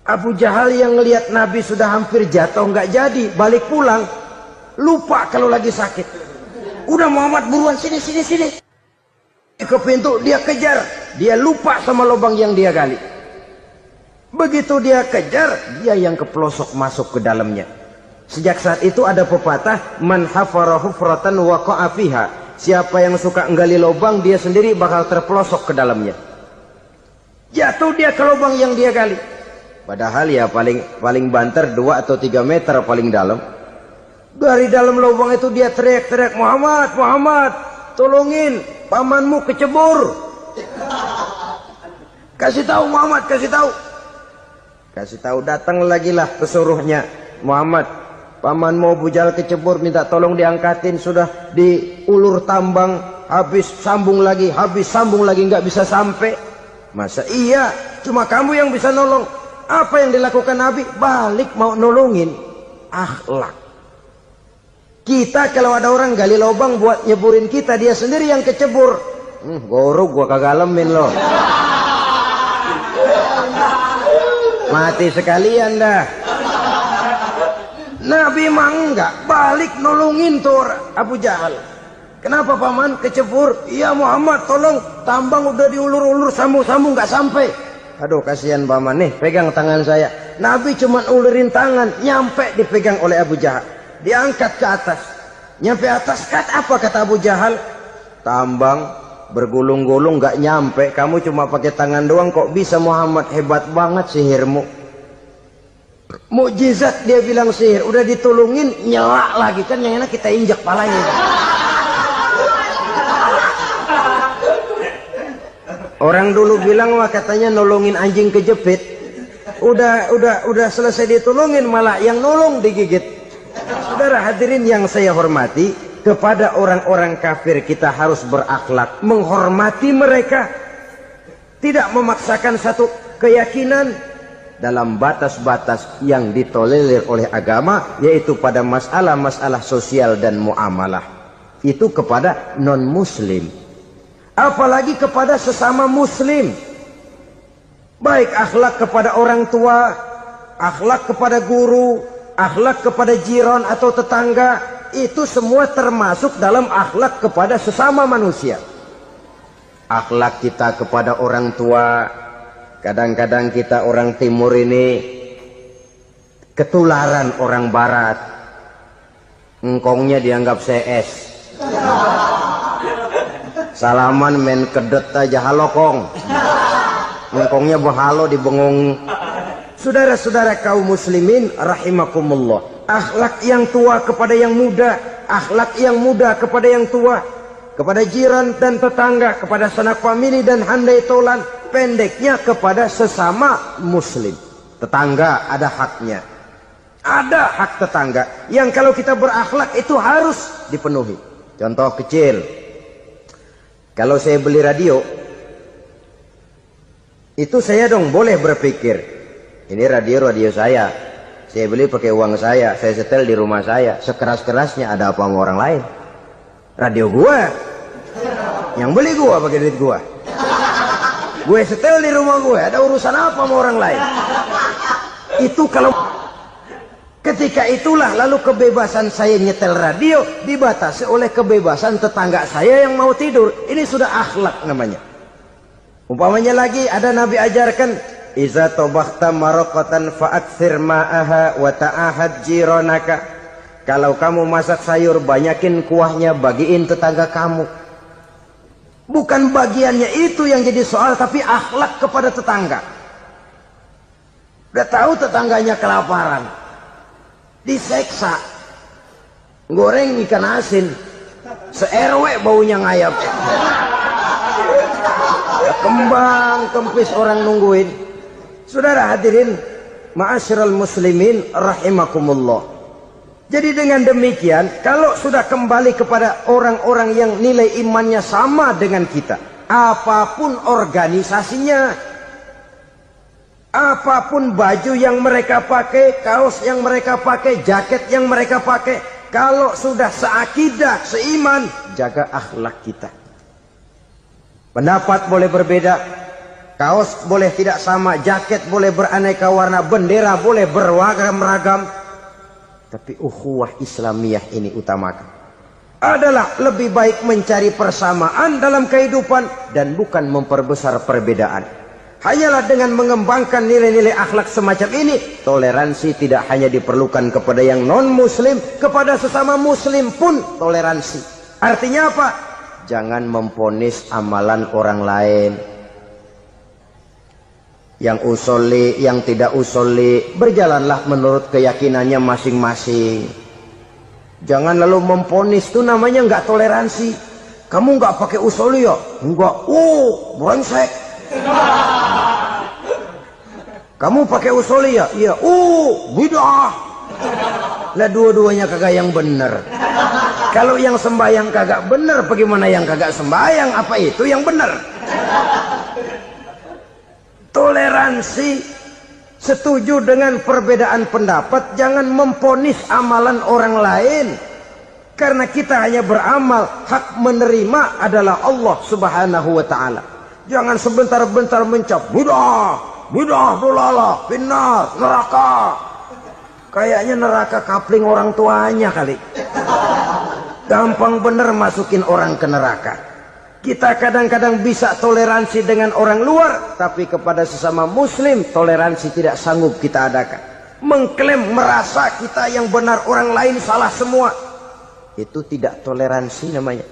Abu Jahal yang ngelihat Nabi sudah hampir jatuh nggak jadi, balik pulang. Lupa kalau lagi sakit. Udah Muhammad buruan sini. Ke pintu dia kejar. Dia lupa sama lubang yang dia gali. Begitu dia kejar, dia yang ke pelosok masuk ke dalamnya. Sejak saat itu ada pepatah, man hafara hufratan waqa'a fiha. Siapa yang suka nggali lubang, dia sendiri bakal terpelosok ke dalamnya. Jatuh dia ke lubang yang dia gali. Padahal ya paling banter 2 atau 3 meter paling dalam. Dari dalam lubang itu dia teriak-teriak, Muhammad, tolongin, pamanmu kecebur. Kasih tahu Muhammad, kasih tahu, datang lagi lah pesuruhnya. Muhammad, pamanmu Abu Jahal kecebur, minta tolong diangkatin. Sudah diulur tambang, habis sambung lagi, nggak bisa sampai. Masa iya, cuma kamu yang bisa nolong. Apa yang dilakukan Nabi? Balik mau nolongin. Akhlak. Kita kalau ada orang gali lubang buat nyeburin kita, dia sendiri yang kecebur. Gorok gua kagak lemin loh. Mati sekalian dah. Nabi mah enggak, balik nolongin tuh Abu Jahal. Kenapa paman kecebur? Iya Muhammad, tolong, tambang udah diulur-ulur, sambung-sambung nggak sampai. Aduh kasihan paman, nih pegang tangan saya. Nabi cuma ulurin tangan, nyampe dipegang oleh Abu Jahal. Diangkat ke atas. Nyampe atas, apa kata Abu Jahal? Tambang bergulung-gulung nggak nyampe, kamu cuma pakai tangan doang kok bisa Muhammad, hebat banget sihirmu. Mukjizat dia bilang sihir, udah ditolongin nyelak lagi, kan yang enak kita injak palanya. Orang dulu bilang wah katanya nolongin anjing kejepit. Udah selesai ditolongin malah yang nolong digigit. Saudara hadirin yang saya hormati, kepada orang-orang kafir kita harus berakhlak, menghormati mereka, tidak memaksakan satu keyakinan dalam batas-batas yang ditolerir oleh agama, yaitu pada masalah-masalah sosial dan muamalah. Itu kepada non-muslim, apalagi kepada sesama muslim. Baik akhlak kepada orang tua, akhlak kepada guru, akhlak kepada jiran atau tetangga, itu semua termasuk dalam akhlak kepada sesama manusia. Akhlak kita kepada orang tua, kadang-kadang kita orang timur ini ketularan orang barat. Engkongnya dianggap CS. Salaman main kedet aja, halo kong. Engkongnya bahalo dibengong. Saudara-saudara kaum muslimin rahimakumullah, akhlak yang tua kepada yang muda, akhlak yang muda kepada yang tua, kepada jiran dan tetangga, kepada sanak famili dan handai tolan, pendeknya kepada sesama muslim. Tetangga ada haknya, ada hak tetangga yang kalau kita berakhlak itu harus dipenuhi. Contoh kecil, kalau saya beli radio, itu saya dong boleh berpikir, ini radio saya beli pakai uang saya setel di rumah saya, sekeras-kerasnya ada apa sama orang lain? Radio gua, yang beli gua pakai duit gua, gue setel di rumah gue, ada urusan apa sama orang lain? Itu kalau ketika itulah lalu kebebasan saya nyetel radio dibatasi oleh kebebasan tetangga saya yang mau tidur. Ini sudah akhlak namanya. Umpamanya lagi ada Nabi ajarkan, iza tobakhta maraqatan fa'akthir ma'aha wa ta'ahad jiranaka. Kalau kamu masak sayur, banyakin kuahnya, bagiin tetangga kamu. Bukan bagiannya itu yang jadi soal, tapi akhlak kepada tetangga. Udah tahu tetangganya kelaparan, diseksa, goreng ikan asin, se-RW baunya ngayap, kembang kempis orang nungguin. Saudara hadirin ma'asyiral muslimin rahimakumullah. Jadi dengan demikian, kalau sudah kembali kepada orang-orang yang nilai imannya sama dengan kita, apapun organisasinya, apapun baju yang mereka pakai, kaos yang mereka pakai, jaket yang mereka pakai, kalau sudah seakidah, seiman, jaga akhlak kita. Pendapat boleh berbeda, kaos boleh tidak sama, jaket boleh beraneka warna, bendera boleh beragam-ragam, tapi ukhuwah Islamiyah ini utamakan. Adalah lebih baik mencari persamaan dalam kehidupan dan bukan memperbesar perbedaan. Hanyalah dengan mengembangkan nilai-nilai akhlak semacam ini, toleransi tidak hanya diperlukan kepada yang non-muslim, kepada sesama muslim pun toleransi. Artinya apa? Jangan memponis amalan orang lain. Yang usoli, yang tidak usoli, berjalanlah menurut keyakinannya masing-masing. Jangan lalu memponis, itu namanya nggak toleransi. Kamu nggak pakai usoli ya? Enggak. Brengsek. Kamu pakai usoli ya? Iya. Bidah. Lah dua-duanya kagak yang benar. Kalau yang sembahyang kagak benar, bagaimana yang kagak sembahyang? Apa itu yang benar? Toleransi, setuju dengan perbedaan pendapat, jangan memponis amalan orang lain. Karena kita hanya beramal, hak menerima adalah Allah Subhanahu wa ta'ala. Jangan sebentar-bentar mencap, bidah, dolalah, finnar, neraka. Kayaknya neraka kapling orang tuanya kali. Gampang bener masukin orang ke neraka. Kita kadang-kadang bisa toleransi dengan orang luar, tapi kepada sesama muslim toleransi tidak sanggup kita adakan. Mengklaim merasa kita yang benar, orang lain salah semua, itu tidak toleransi namanya.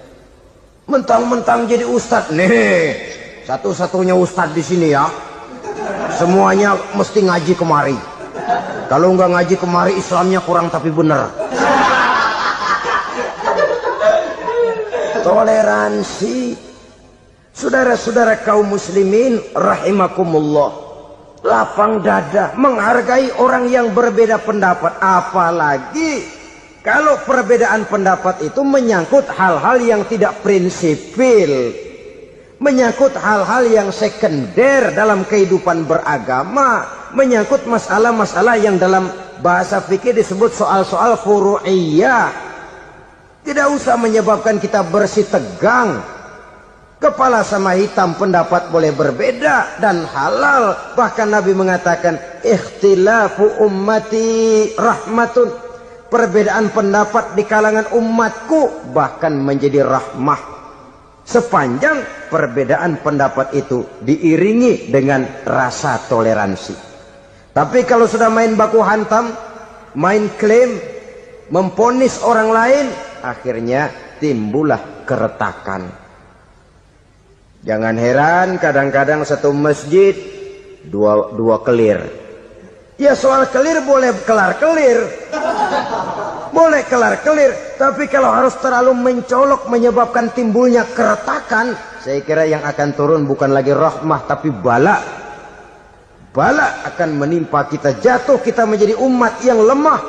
Mentang-mentang jadi ustadz, nih satu-satunya ustadz di sini ya, semuanya mesti ngaji kemari. Kalau nggak ngaji kemari Islamnya kurang tapi bener. Toleransi Saudara-saudara kaum muslimin rahimakumullah, lapang dada menghargai orang yang berbeda pendapat, apalagi kalau perbedaan pendapat itu menyangkut hal-hal yang tidak prinsipil, menyangkut hal-hal yang sekunder dalam kehidupan beragama, menyangkut masalah-masalah yang dalam bahasa fikih disebut soal-soal furu'iyah. Tidak usah menyebabkan kita bersih tegang. Kepala sama hitam pendapat boleh berbeda dan halal. Bahkan Nabi mengatakan, ikhtilafu ummati rahmatun. Perbedaan pendapat di kalangan umatku bahkan menjadi rahmah. Sepanjang perbedaan pendapat itu diiringi dengan rasa toleransi. Tapi kalau sudah main baku hantam, main klaim, memponis orang lain, akhirnya timbullah keretakan. Jangan heran kadang-kadang satu masjid dua kelir. Ya soal kelir boleh kelar-kelir, boleh kelar-kelir. Tapi kalau harus terlalu mencolok menyebabkan timbulnya keretakan, saya kira yang akan turun bukan lagi rahmah tapi bala. Bala akan menimpa kita, jatuh kita menjadi umat yang lemah.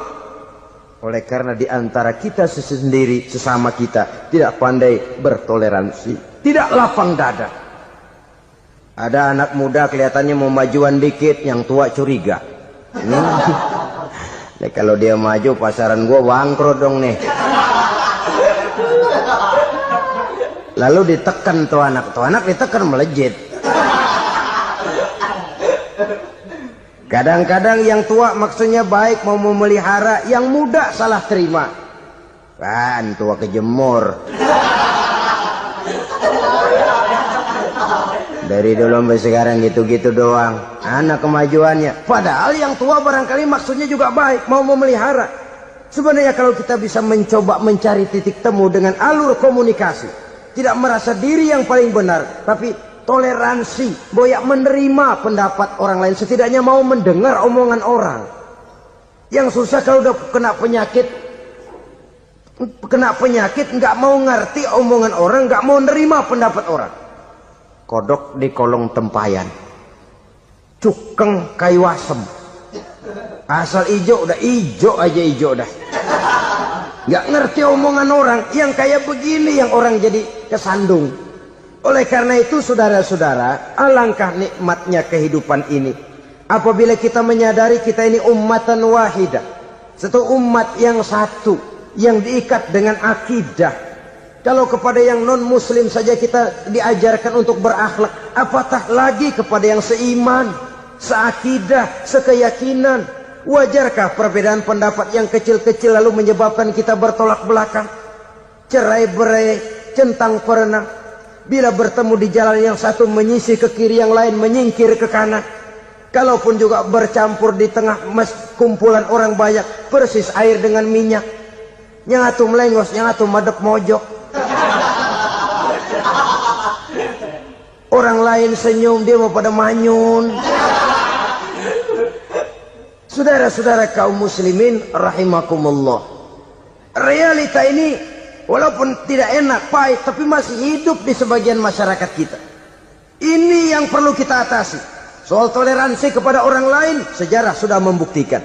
Oleh karena di antara kita sendiri, sesama kita tidak pandai bertoleransi, tidak lapang dada. Ada anak muda kelihatannya mau majuan dikit, yang tua curiga. Ya, kalau dia maju pasaran gua bangkrut dong nih. Lalu ditekan tuh anak ditekan melejit. Kadang-kadang yang tua maksudnya baik, mau memelihara, yang muda salah terima. Kan tua kejemur. Dari dulu sampai sekarang gitu-gitu doang. Anak kemajuannya. Padahal yang tua barangkali maksudnya juga baik, mau memelihara. Sebenarnya kalau kita bisa mencoba mencari titik temu dengan alur komunikasi, tidak merasa diri yang paling benar, tapi toleransi, boyak menerima pendapat orang lain, setidaknya mau mendengar omongan orang. Yang susah kalau udah kena penyakit nggak mau ngerti omongan orang, nggak mau nerima pendapat orang. Kodok di kolong tempayan, cukeng kayu asem, asal ijo udah ijo aja ijo dah. Nggak ngerti omongan orang, yang kayak begini yang orang jadi kesandung. Oleh karena itu saudara-saudara, alangkah nikmatnya kehidupan ini apabila kita menyadari kita ini ummatan wahidah, satu umat yang satu, yang diikat dengan akidah. Kalau kepada yang non muslim saja kita diajarkan untuk berakhlak, apatah lagi kepada yang seiman, seakidah, sekeyakinan. Wajarkah perbedaan pendapat yang kecil-kecil lalu menyebabkan kita bertolak belakang, cerai-berai, centang perenang? Bila bertemu di jalan yang satu menyisih ke kiri, yang lain menyingkir ke kanan. Kalaupun juga bercampur di tengah kumpulan orang banyak, persis air dengan minyak. Yang atu melengos, yang atu madep mojok. Orang lain senyum, dia mau pada manyun. Saudara-saudara kaum muslimin rahimakumullah, realita ini walaupun tidak enak, pahit, tapi masih hidup di sebagian masyarakat kita. Ini yang perlu kita atasi. Soal toleransi kepada orang lain, sejarah sudah membuktikan.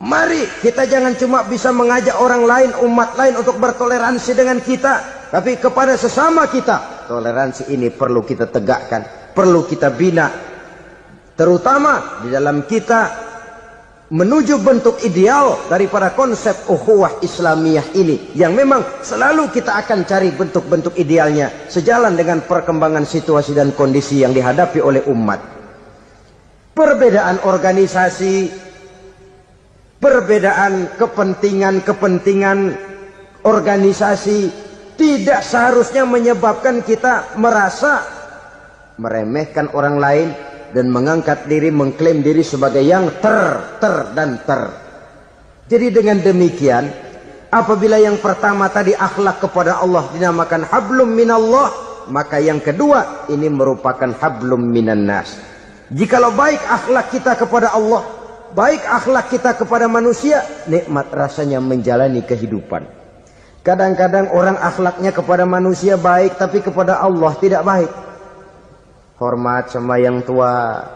Mari kita jangan cuma bisa mengajak orang lain, umat lain untuk bertoleransi dengan kita, tapi kepada sesama kita. Toleransi ini perlu kita tegakkan, perlu kita bina. Terutama di dalam kita menuju bentuk ideal daripada konsep ukhuwah Islamiyah ini, yang memang selalu kita akan cari bentuk-bentuk idealnya sejalan dengan perkembangan situasi dan kondisi yang dihadapi oleh umat. Perbedaan organisasi, perbedaan kepentingan organisasi tidak seharusnya menyebabkan kita merasa meremehkan orang lain dan mengangkat diri, mengklaim diri sebagai yang ter. Jadi dengan demikian, apabila yang pertama tadi akhlak kepada Allah dinamakan hablum minallah, maka yang kedua ini merupakan hablum minan nas. Jikalau baik akhlak kita kepada Allah, baik akhlak kita kepada manusia, nikmat rasanya menjalani kehidupan. Kadang-kadang orang akhlaknya kepada manusia baik, tapi kepada Allah tidak baik. Hormat sama yang tua,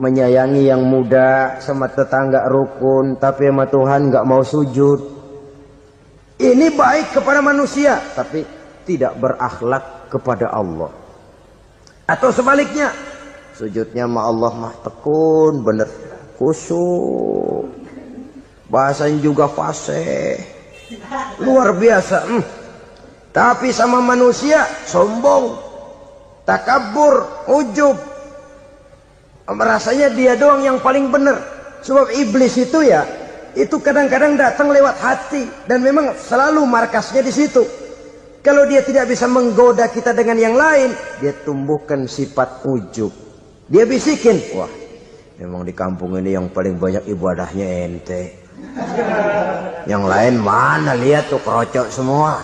menyayangi yang muda, sama tetangga rukun, tapi sama Tuhan nggak mau sujud. Ini baik kepada manusia, tapi tidak berakhlak kepada Allah. Atau sebaliknya, sujudnya sama Allah mah tekun, bener, khusyuk, bahasanya juga fasih, luar biasa. Tapi sama manusia sombong, takabur, ujub, merasanya dia doang yang paling benar. Sebab iblis itu ya, itu kadang-kadang datang lewat hati, dan memang selalu markasnya di situ. Kalau dia tidak bisa menggoda kita dengan yang lain, dia tumbuhkan sifat ujub. Dia bisikin, wah, memang di kampung ini yang paling banyak ibadahnya ente. Yang lain mana, lihat tuh kerocok semua.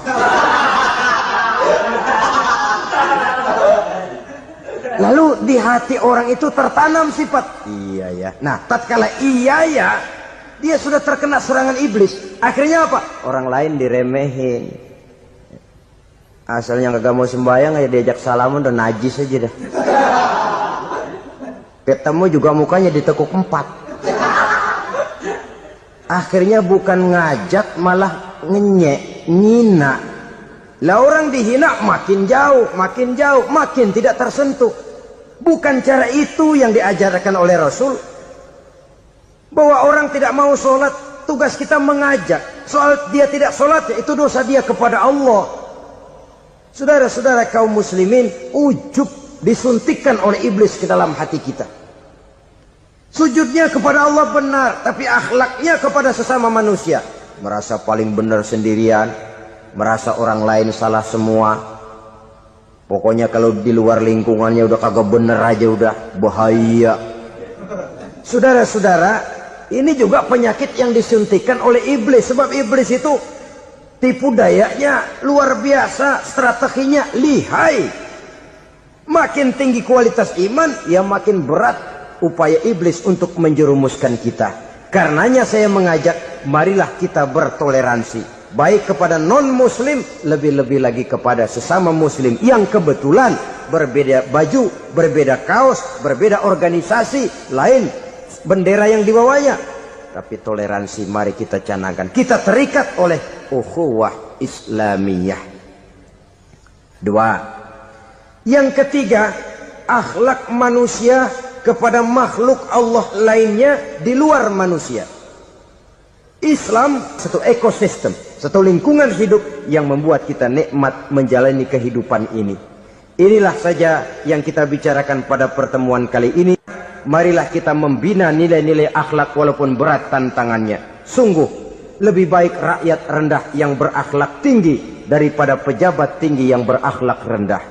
Lalu di hati orang itu tertanam sifat iya ya. Nah, tatkala iya ya, dia sudah terkena serangan iblis. Akhirnya apa? Orang lain diremehin. Asalnya kagak mau sembahyang aja diajak salaman udah najis aja dah. Ketemu juga mukanya ditekuk 4. Akhirnya bukan ngajak malah ngenyek, ngina. Lah orang dihina makin jauh, makin tidak tersentuh. Bukan cara itu yang diajarkan oleh Rasul. Bahwa orang tidak mau sholat, tugas kita mengajak. Soal dia tidak sholat, ya itu dosa dia kepada Allah. Saudara-saudara kaum muslimin, ujub disuntikkan oleh iblis ke dalam hati kita. Sujudnya kepada Allah benar, tapi akhlaknya kepada sesama manusia. Merasa paling benar sendirian, merasa orang lain salah semua. Pokoknya kalau di luar lingkungannya udah kagak bener aja udah bahaya. Saudara-saudara, ini juga penyakit yang disuntikkan oleh iblis. Sebab iblis itu tipu dayanya luar biasa, strateginya lihai. Makin tinggi kualitas iman, ya makin berat upaya iblis untuk menjerumuskan kita. Karenanya saya mengajak, marilah kita bertoleransi. Baik kepada non-muslim, lebih-lebih lagi kepada sesama muslim yang kebetulan berbeda baju, berbeda kaos, berbeda organisasi, lain bendera yang dibawanya. Tapi toleransi mari kita canangkan. Kita terikat oleh ukhuwah Islamiyah. 2. Yang ketiga, akhlak manusia kepada makhluk Allah lainnya di luar manusia. Islam satu ekosistem, satu lingkungan hidup yang membuat kita nikmat menjalani kehidupan ini. Inilah saja yang kita bicarakan pada pertemuan kali ini. Marilah kita membina nilai-nilai akhlak walaupun berat tantangannya. Sungguh lebih baik rakyat rendah yang berakhlak tinggi daripada pejabat tinggi yang berakhlak rendah.